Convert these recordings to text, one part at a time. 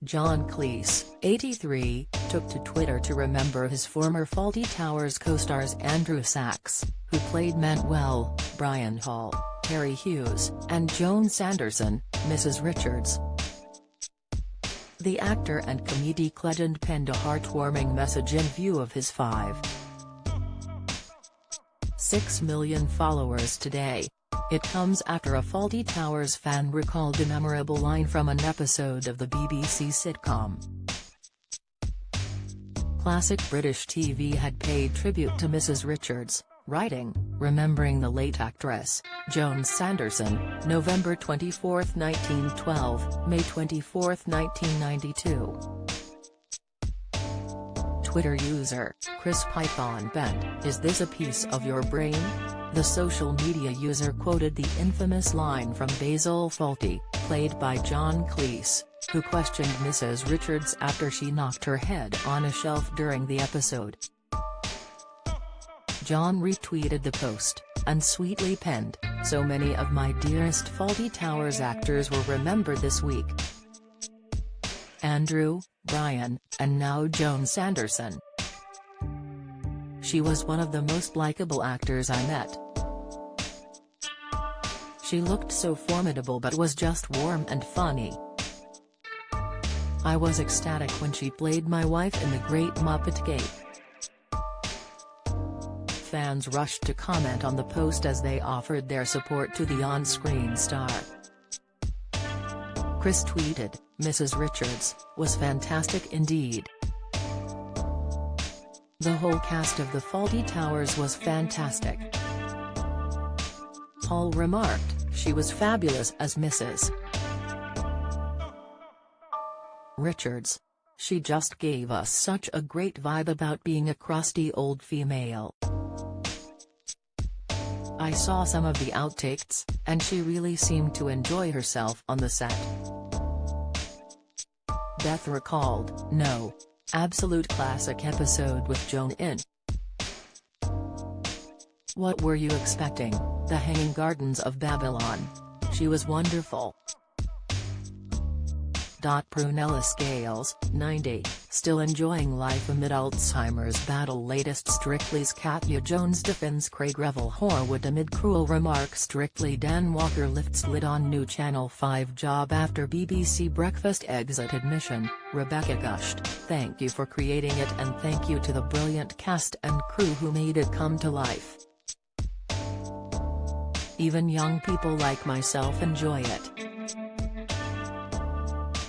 John Cleese, 83, took to Twitter to remember his former Fawlty Towers co-stars Andrew Sachs, who played Manuel, Brian Hall, Harry Hughes, and Joan Sanderson, Mrs. Richards. The actor and comedic legend penned a heartwarming message in view of his 5.6 million followers today. It comes after a Fawlty Towers fan recalled a memorable line from an episode of the BBC sitcom. Classic British TV had paid tribute to Mrs. Richards, writing, "Remembering the late actress, Joan Sanderson, November 24, 1912, May 24, 1992. Twitter user, Chris Python Bent, "Is this a piece of your brain?" The social media user quoted the infamous line from Basil Fawlty, played by John Cleese, who questioned Mrs. Richards after she knocked her head on a shelf during the episode. John retweeted the post, and sweetly penned, "So many of my dearest Fawlty Towers actors were remembered this week. Andrew, Brian, and now Joan Sanderson. She was one of the most likable actors I met. She looked so formidable but was just warm and funny. I was ecstatic when she played my wife in The Great Muppet Cape." Fans rushed to comment on the post as they offered their support to the on-screen star. Chris tweeted, "Mrs. Richards was fantastic indeed. The whole cast of the Fawlty Towers was fantastic." Paul remarked, "She was fabulous as Mrs. Richards. She just gave us such a great vibe about being a crusty old female. I saw some of the outtakes, and she really seemed to enjoy herself on the set." Beth recalled, "No. Absolute classic episode with Joan in. What were you expecting, the Hanging Gardens of Babylon? She was wonderful." Prunella Scales, 90, still enjoying life amid Alzheimer's battle. Latest Strictly's Katya Jones defends Craig Revel Horwood amid cruel remarks. Strictly Dan Walker lifts lid on new Channel 5 job after BBC Breakfast exit admission. Rebecca gushed, "Thank you for creating it and thank you to the brilliant cast and crew who made it come to life. Even young people like myself enjoy it.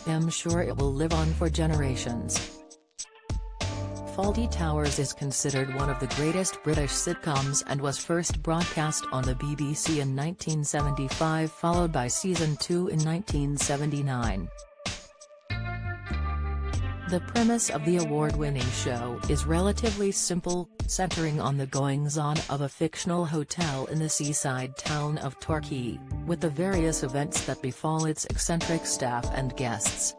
I'm sure it will live on for generations." Fawlty Towers is considered one of the greatest British sitcoms and was first broadcast on the BBC in 1975, followed by Season 2 in 1979. The premise of the award-winning show is relatively simple, centering on the goings-on of a fictional hotel in the seaside town of Torquay, with the various events that befall its eccentric staff and guests.